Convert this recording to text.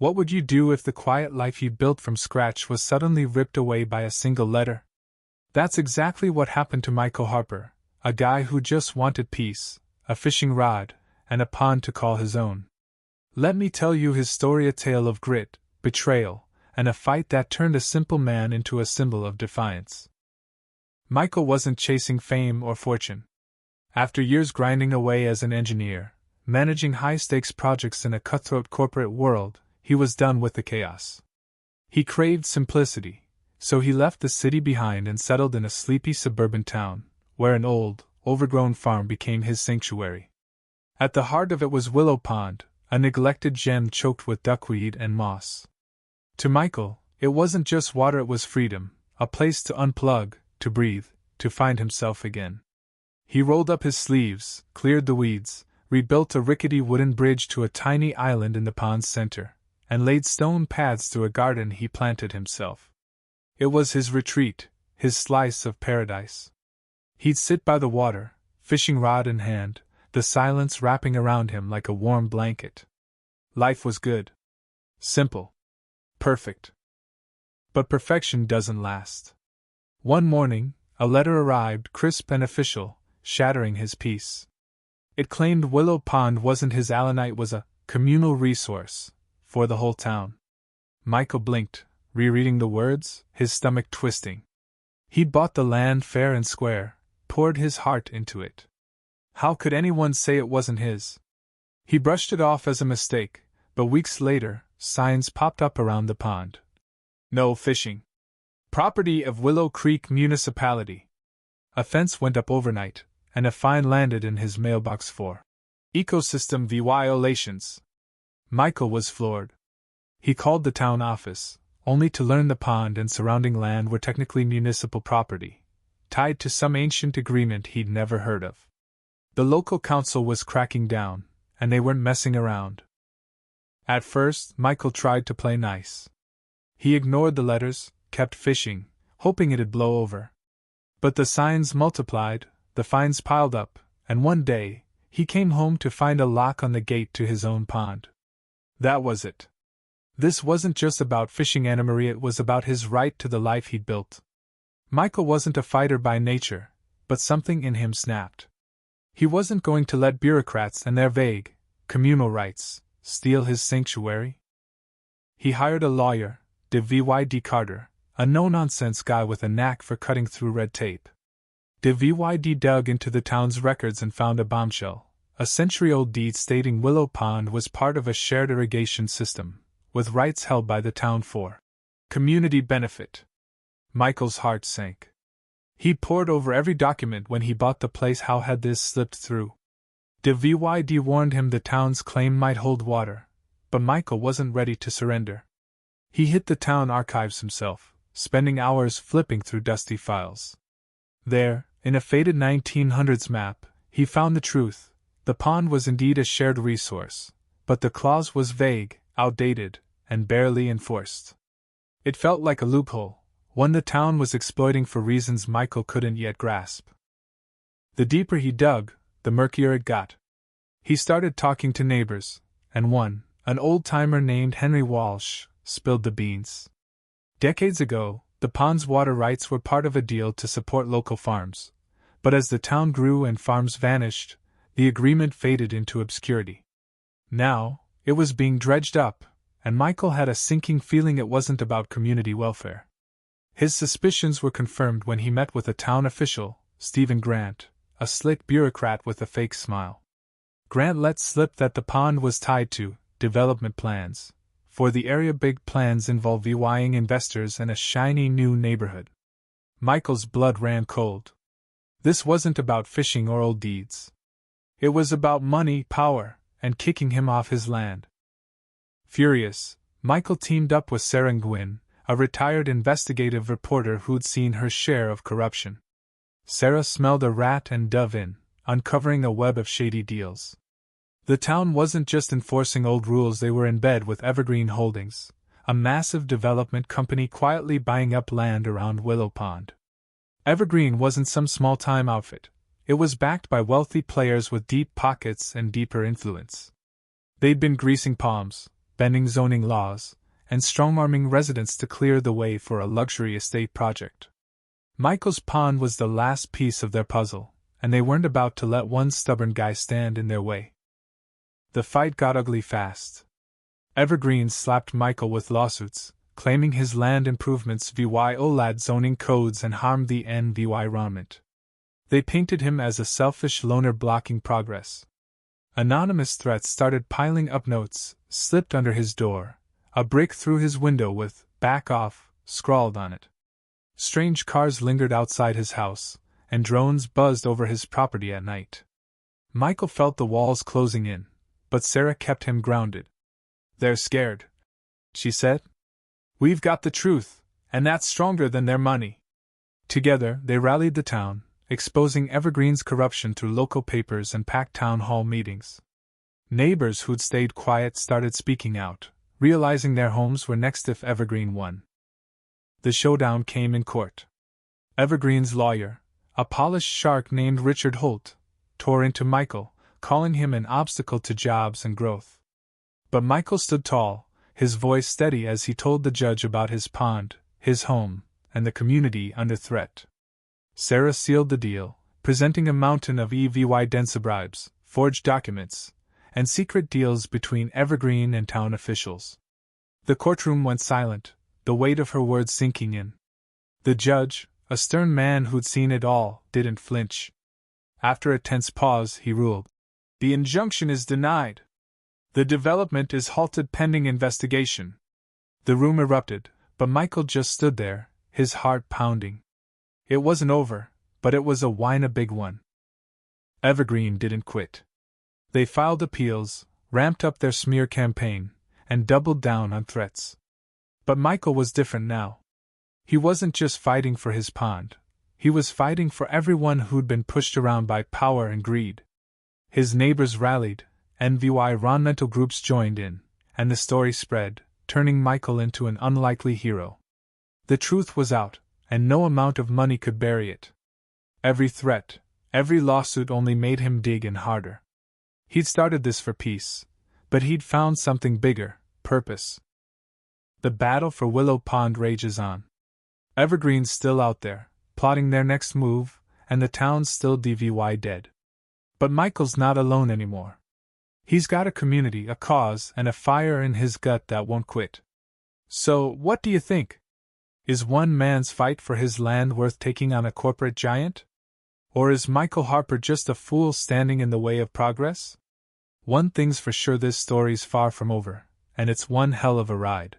What would you do if the quiet life you built from scratch was suddenly ripped away by a single letter? That's exactly what happened to Michael Harper, a guy who just wanted peace, a fishing rod, and a pond to call his own. Let me tell you his story, a tale of grit, betrayal, and a fight that turned a simple man into a symbol of defiance. Michael wasn't chasing fame or fortune. After years grinding away as an engineer, managing high-stakes projects in a cutthroat corporate world, he was done with the chaos. He craved simplicity, so he left the city behind and settled in a sleepy suburban town, where an old, overgrown farm became his sanctuary. At the heart of it was Willow Pond, a neglected gem choked with duckweed and moss. To Michael, it wasn't just water, it was freedom, a place to unplug, to breathe, to find himself again. He rolled up his sleeves, cleared the weeds, rebuilt a rickety wooden bridge to a tiny island in the pond's center, and laid stone paths through a garden he planted himself. It was his retreat, his slice of paradise. He'd sit by the water, fishing rod in hand, the silence wrapping around him like a warm blanket. Life was good. Simple. Perfect. But perfection doesn't last. One morning, a letter arrived, crisp and official, shattering his peace. It claimed Willow Pond wasn't his Allenite, was a communal resource for the whole town. Michael blinked, rereading the words, his stomach twisting. He'd bought the land fair and square, poured his heart into it. How could anyone say it wasn't his? He brushed it off as a mistake, but weeks later, signs popped up around the pond. No fishing. Property of Willow Creek Municipality. A fence went up overnight, and a fine landed in his mailbox for ecosystem violations. Michael was floored. He called the town office, only to learn the pond and surrounding land were technically municipal property, tied to some ancient agreement he'd never heard of. The local council was cracking down, and they weren't messing around. At first, Michael tried to play nice. He ignored the letters, kept fishing, hoping it'd blow over. But the signs multiplied, the fines piled up, and one day, he came home to find a lock on the gate to his own pond. That was it. This wasn't just about fishing Anna Marie, it was about his right to the life he'd built. Michael wasn't a fighter by nature, but something in him snapped. He wasn't going to let bureaucrats and their vague, communal rights steal his sanctuary. He hired a lawyer, D. Carter, a no-nonsense guy with a knack for cutting through red tape. D. dug into the town's records and found a bombshell, a century-old deed stating Willow Pond was part of a shared irrigation system, with rights held by the town for community benefit. Michael's heart sank. He pored over every document when he bought the place. How had this slipped through? D. warned him the town's claim might hold water, but Michael wasn't ready to surrender. He hit the town archives himself, spending hours flipping through dusty files. There, in a faded 1900s map, he found the truth. The pond was indeed a shared resource, but the clause was vague, outdated, and barely enforced. It felt like a loophole, one the town was exploiting for reasons Michael couldn't yet grasp. The deeper he dug, the murkier it got. He started talking to neighbors, and one, an old-timer named Henry Walsh, spilled the beans. Decades ago, the pond's water rights were part of a deal to support local farms, but as the town grew and farms vanished, the agreement faded into obscurity. Now, it was being dredged up, and Michael had a sinking feeling it wasn't about community welfare. His suspicions were confirmed when he met with a town official, Stephen Grant, a slick bureaucrat with a fake smile. Grant let slip that the pond was tied to development plans. For the area, big plans involve VYing investors and a shiny new neighborhood. Michael's blood ran cold. This wasn't about fishing or old deeds. It was about money, power, and kicking him off his land. Furious, Michael teamed up with Sarah Nguyen, a retired investigative reporter who'd seen her share of corruption. Sarah smelled a rat and dove in, uncovering a web of shady deals. The town wasn't just enforcing old rules, they were in bed with Evergreen Holdings, a massive development company quietly buying up land around Willow Pond. Evergreen wasn't some small-time outfit. It was backed by wealthy players with deep pockets and deeper influence. They'd been greasing palms, bending zoning laws, and strong-arming residents to clear the way for a luxury estate project. Michael's pond was the last piece of their puzzle, and they weren't about to let one stubborn guy stand in their way. The fight got ugly fast. Evergreen slapped Michael with lawsuits, claiming his land improvements violated zoning codes and harmed the environment. They painted him as a selfish loner blocking progress. Anonymous threats started piling up. Notes slipped under his door, a brick through his window with "back off" scrawled on it. Strange cars lingered outside his house, and drones buzzed over his property at night. Michael felt the walls closing in, but Sarah kept him grounded. "They're scared," she said. "We've got the truth, and that's stronger than their money." Together, they rallied the town, exposing Evergreen's corruption through local papers and packed town hall meetings. Neighbors who'd stayed quiet started speaking out, realizing their homes were next if Evergreen won. The showdown came in court. Evergreen's lawyer, a polished shark named Richard Holt, tore into Michael, calling him an obstacle to jobs and growth. But Michael stood tall, his voice steady as he told the judge about his pond, his home, and the community under threat. Sarah sealed the deal, presenting a mountain of evidence bribes, forged documents, and secret deals between Evergreen and town officials. The courtroom went silent, the weight of her words sinking in. The judge, a stern man who'd seen it all, didn't flinch. After a tense pause, he ruled, "The injunction is denied. The development is halted pending investigation." The room erupted, but Michael just stood there, his heart pounding. It wasn't over, but it was a big one. Evergreen didn't quit. They filed appeals, ramped up their smear campaign, and doubled down on threats. But Michael was different now. He wasn't just fighting for his pond, he was fighting for everyone who'd been pushed around by power and greed. His neighbors rallied, environmental groups joined in, and the story spread, turning Michael into an unlikely hero. The truth was out, and no amount of money could bury it. Every threat, every lawsuit only made him dig in harder. He'd started this for peace, but he'd found something bigger: purpose. The battle for Willow Pond rages on. Evergreen's still out there, plotting their next move, and the town's still dead. But Michael's not alone anymore. He's got a community, a cause, and a fire in his gut that won't quit. So, what do you think? Is one man's fight for his land worth taking on a corporate giant? Or is Michael Harper just a fool standing in the way of progress? One thing's for sure: this story's far from over, and it's one hell of a ride.